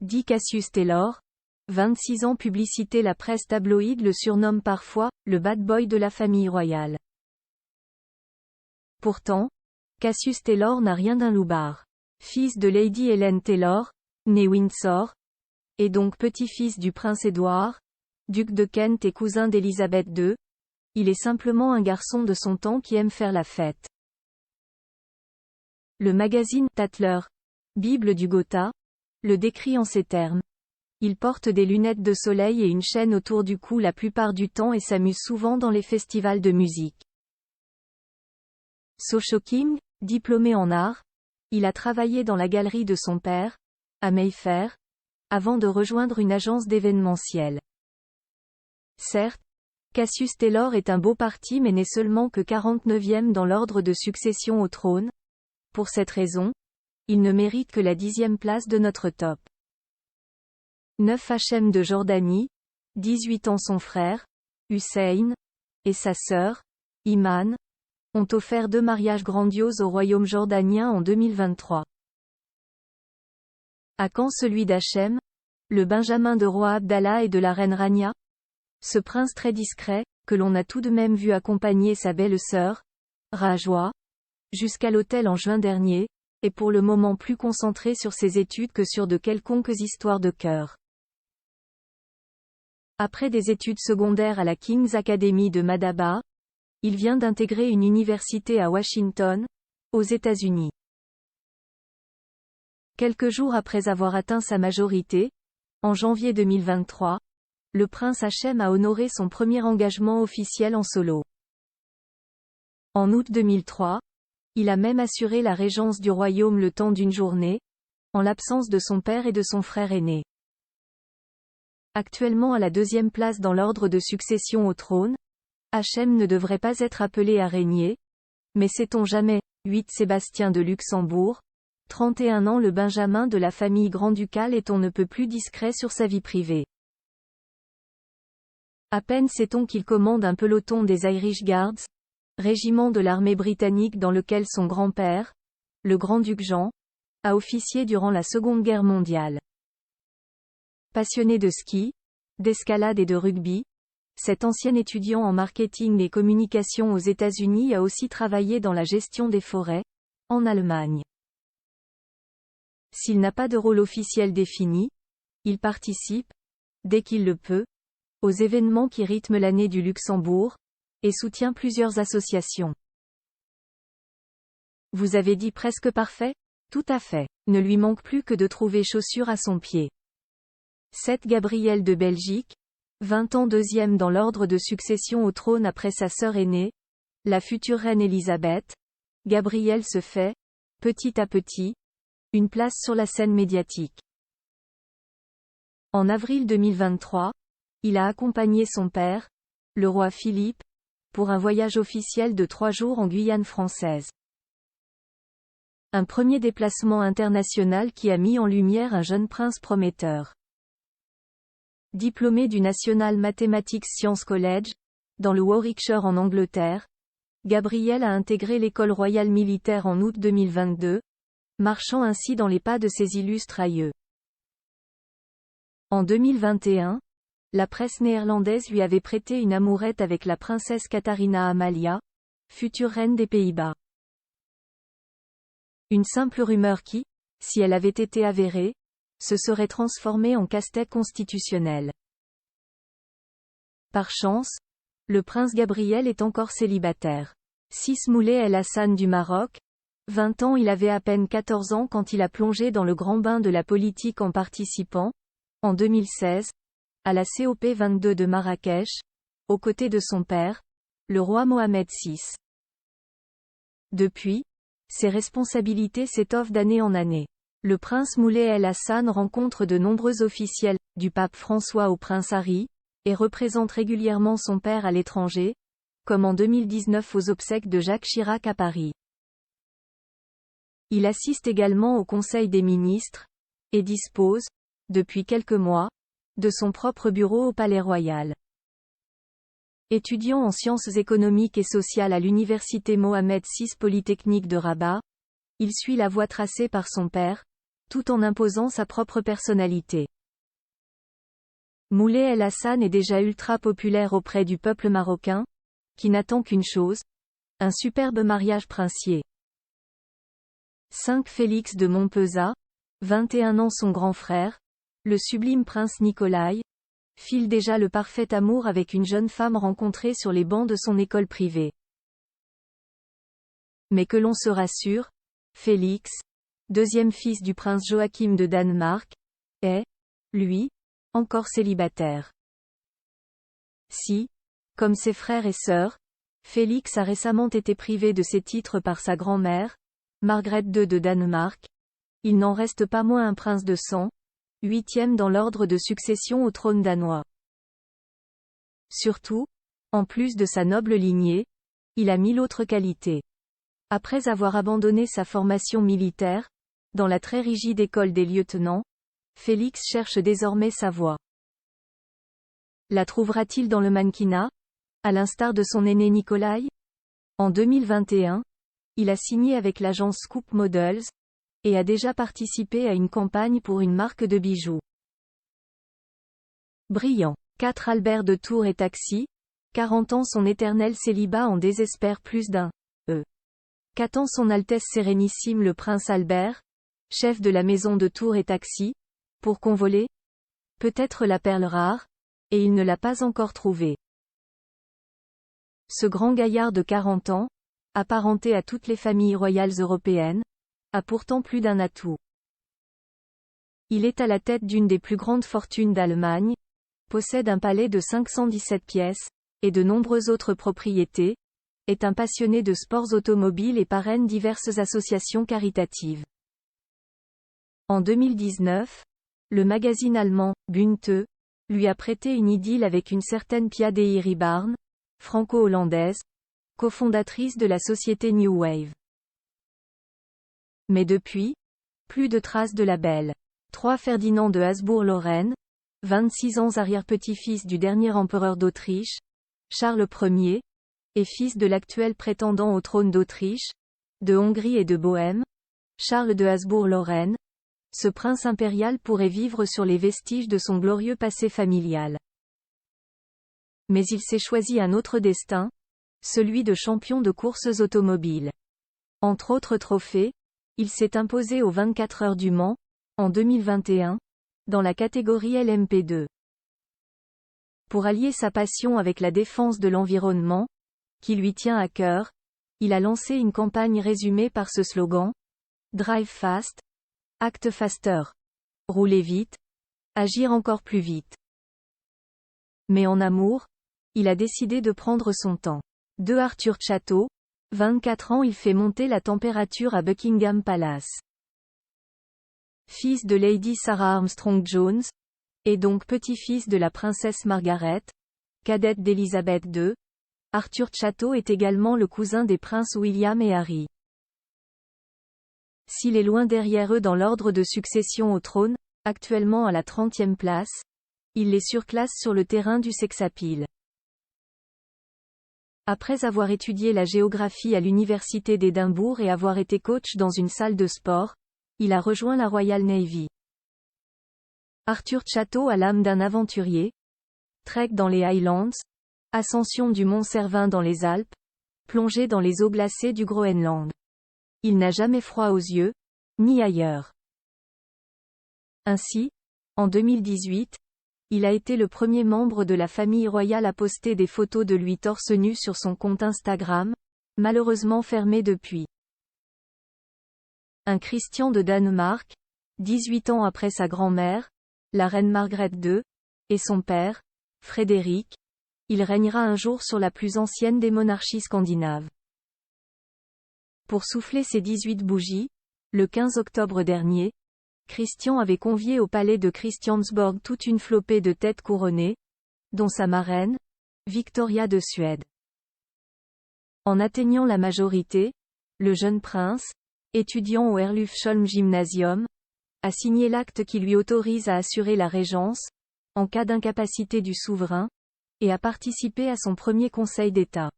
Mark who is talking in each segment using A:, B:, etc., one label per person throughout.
A: dit Cassius Taylor. 26 ans. Publicité. La presse tabloïde le surnomme parfois « le bad boy de la famille royale ». Pourtant, Cassius Taylor n'a rien d'un loupard. Fils de Lady Helen Taylor, née Windsor, et donc petit-fils du prince Édouard, duc de Kent et cousin d'Élisabeth II, il est simplement un garçon de son temps qui aime faire la fête. Le magazine Tatler, Bible du Gotha, le décrit en ces termes. Il porte des lunettes de soleil et une chaîne autour du cou la plupart du temps et s'amuse souvent dans les festivals de musique. So Shocking, diplômé en art, il a travaillé dans la galerie de son père, à Mayfair, avant de rejoindre une agence d'événementiel. Certes, Cassius Taylor est un beau parti mais n'est seulement que 49e dans l'ordre de succession au trône. Pour cette raison, il ne mérite que la 10e place de notre top. 9 Hachem de Jordanie, 18 ans. Son frère, Hussein, et sa sœur, Iman, ont offert 2 mariages grandioses au royaume jordanien en 2023. À quand celui d'Hachem, le benjamin de roi Abdallah et de la reine Rania? Ce prince très discret, que l'on a tout de même vu accompagner sa belle-sœur, Rajwa, jusqu'à l'autel en juin dernier, est pour le moment plus concentré sur ses études que sur de quelconques histoires de cœur. Après des études secondaires à la King's Academy de Madaba, il vient d'intégrer une université à Washington, aux États-Unis. Quelques jours après avoir atteint sa majorité, en janvier 2023, le prince Hachem a honoré son premier engagement officiel en solo. En août 2003, il a même assuré la régence du royaume le temps d'une journée, en l'absence de son père et de son frère aîné. Actuellement à la 2e place dans l'ordre de succession au trône, Hachem ne devrait pas être appelé à régner, mais sait-on jamais. 8 Sébastien de Luxembourg, 31 ans. Le benjamin de la famille grand-ducale est on ne peut plus discret sur sa vie privée. À peine sait-on qu'il commande un peloton des Irish Guards, régiment de l'armée britannique dans lequel son grand-père, le grand-duc Jean, a officié durant la Seconde Guerre mondiale. Passionné de ski, d'escalade et de rugby, cet ancien étudiant en marketing et communication aux États-Unis a aussi travaillé dans la gestion des forêts, en Allemagne. S'il n'a pas de rôle officiel défini, il participe, dès qu'il le peut, aux événements qui rythment l'année du Luxembourg, et soutient plusieurs associations. Vous avez dit presque parfait? Tout à fait. Ne lui manque plus que de trouver chaussure à son pied. 7 Gabrielle de Belgique, 20 ans. 2e dans l'ordre de succession au trône après sa sœur aînée, la future reine Élisabeth. Gabrielle se fait, petit à petit, une place sur la scène médiatique. En avril 2023, il a accompagné son père, le roi Philippe, pour un voyage officiel de 3 jours en Guyane française. Un premier déplacement international qui a mis en lumière un jeune prince prometteur. Diplômé du National Mathematics Science College, dans le Warwickshire en Angleterre, Gabriel a intégré l'école royale militaire en août 2022, marchant ainsi dans les pas de ses illustres aïeux. En 2021, la presse néerlandaise lui avait prêté une amourette avec la princesse Katharina Amalia, future reine des Pays-Bas. Une simple rumeur qui, si elle avait été avérée, se serait transformée en casse-tête constitutionnel. Par chance, le prince Gabriel est encore célibataire. 6 Moulay El Hassan du Maroc, 20 ans. Il avait à peine 14 ans quand il a plongé dans le grand bain de la politique en participant, en 2016, à la COP22 de Marrakech, aux côtés de son père, le roi Mohamed VI. Depuis, ses responsabilités s'étoffent d'année en année. Le prince Moulay El Hassan rencontre de nombreux officiels, du pape François au prince Harry, et représente régulièrement son père à l'étranger, comme en 2019 aux obsèques de Jacques Chirac à Paris. Il assiste également au Conseil des ministres, et dispose, depuis quelques mois, de son propre bureau au Palais Royal. Étudiant en sciences économiques et sociales à l'université Mohamed VI Polytechnique de Rabat, il suit la voie tracée par son père, tout en imposant sa propre personnalité. Moulay El Hassan est déjà ultra populaire auprès du peuple marocain, qui n'attend qu'une chose, un superbe mariage princier. 5 Félix de Montpezat, 21 ans son grand frère, le sublime prince Nicolai, file déjà le parfait amour avec une jeune femme rencontrée sur les bancs de son école privée. Mais que l'on se rassure, Félix, deuxième fils du prince Joachim de Danemark, est, lui, encore célibataire. Si, comme ses frères et sœurs, Félix a récemment été privé de ses titres par sa grand-mère, Margrethe II de Danemark, il n'en reste pas moins un prince de sang, 8e dans l'ordre de succession au trône danois. Surtout, en plus de sa noble lignée, il a 1000 autres qualités. Après avoir abandonné sa formation militaire, dans la très rigide école des lieutenants, Félix cherche désormais sa voie. La trouvera-t-il dans le mannequinat, à l'instar de son aîné Nicolai? En 2021, il a signé avec l'agence Scoop Models, et a déjà participé à une campagne pour une marque de bijoux. Brillant. 4 Albert de Tours et Taxi, 40 ans son éternel célibat en désespère plus d'un. Qu'attend son Altesse Sérénissime le Prince Albert, chef de la maison de Tours et Taxi, pour convoler? Peut-être la perle rare, et il ne l'a pas encore trouvée. Ce grand gaillard de 40 ans, apparenté à toutes les familles royales européennes, a pourtant plus d'un atout. Il est à la tête d'une des plus grandes fortunes d'Allemagne, possède un palais de 517 pièces, et de nombreuses autres propriétés, est un passionné de sports automobiles et parraine diverses associations caritatives. En 2019, le magazine allemand, Bunte, lui a prêté une idylle avec une certaine Pia Dehiribarne, franco-hollandaise, cofondatrice de la société New Wave. Mais depuis, plus de traces de la belle. 3 Ferdinand de Habsbourg-Lorraine, 26 ans arrière-petit-fils du dernier empereur d'Autriche, Charles Ier, et fils de l'actuel prétendant au trône d'Autriche, de Hongrie et de Bohême, Charles de Habsbourg-Lorraine, ce prince impérial pourrait vivre sur les vestiges de son glorieux passé familial. Mais il s'est choisi un autre destin, celui de champion de courses automobiles. Entre autres trophées, il s'est imposé aux 24 heures du Mans, en 2021, dans la catégorie LMP2. Pour allier sa passion avec la défense de l'environnement, qui lui tient à cœur, il a lancé une campagne résumée par ce slogan: Drive fast, act faster. Rouler vite, agir encore plus vite. Mais en amour, il a décidé de prendre son temps. De Arthur Château, 24 ans, il fait monter la température à Buckingham Palace. Fils de Lady Sarah Armstrong-Jones, et donc petit-fils de la princesse Margaret, cadette d'Élisabeth II, Arthur Château est également le cousin des princes William et Harry. S'il est loin derrière eux dans l'ordre de succession au trône, actuellement à la 30e place, il les surclasse sur le terrain du sex-appeal. Après avoir étudié la géographie à l'université d'Édimbourg et avoir été coach dans une salle de sport, il a rejoint la Royal Navy. Arthur Château a l'âme d'un aventurier. Trek dans les Highlands, ascension du mont Cervin dans les Alpes, plongée dans les eaux glacées du Groenland. Il n'a jamais froid aux yeux, ni ailleurs. Ainsi, en 2018, il a été le premier membre de la famille royale à poster des photos de lui torse nu sur son compte Instagram, malheureusement fermé depuis. Un Christian de Danemark, 18 ans après sa grand-mère, la reine Margrethe II, et son père, Frédéric, il régnera un jour sur la plus ancienne des monarchies scandinaves. Pour souffler ses 18 bougies, le 15 octobre dernier, Christian avait convié au palais de Christiansborg toute une flopée de têtes couronnées, dont sa marraine, Victoria de Suède. En atteignant la majorité, le jeune prince, étudiant au Herlufsholm Gymnasium, a signé l'acte qui lui autorise à assurer la régence, en cas d'incapacité du souverain, et a participé à son premier conseil d'État.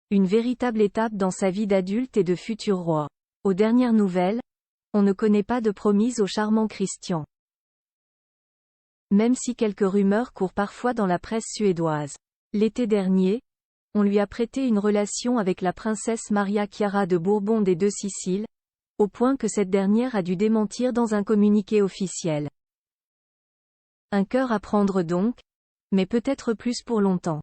A: Une véritable étape dans sa vie d'adulte et de futur roi. Aux dernières nouvelles, on ne connaît pas de promise au charmant Christian. Même si quelques rumeurs courent parfois dans la presse suédoise. L'été dernier, on lui a prêté une relation avec la princesse Maria Chiara de Bourbon des Deux Siciles, au point que cette dernière a dû démentir dans un communiqué officiel. Un cœur à prendre donc, mais peut-être plus pour longtemps.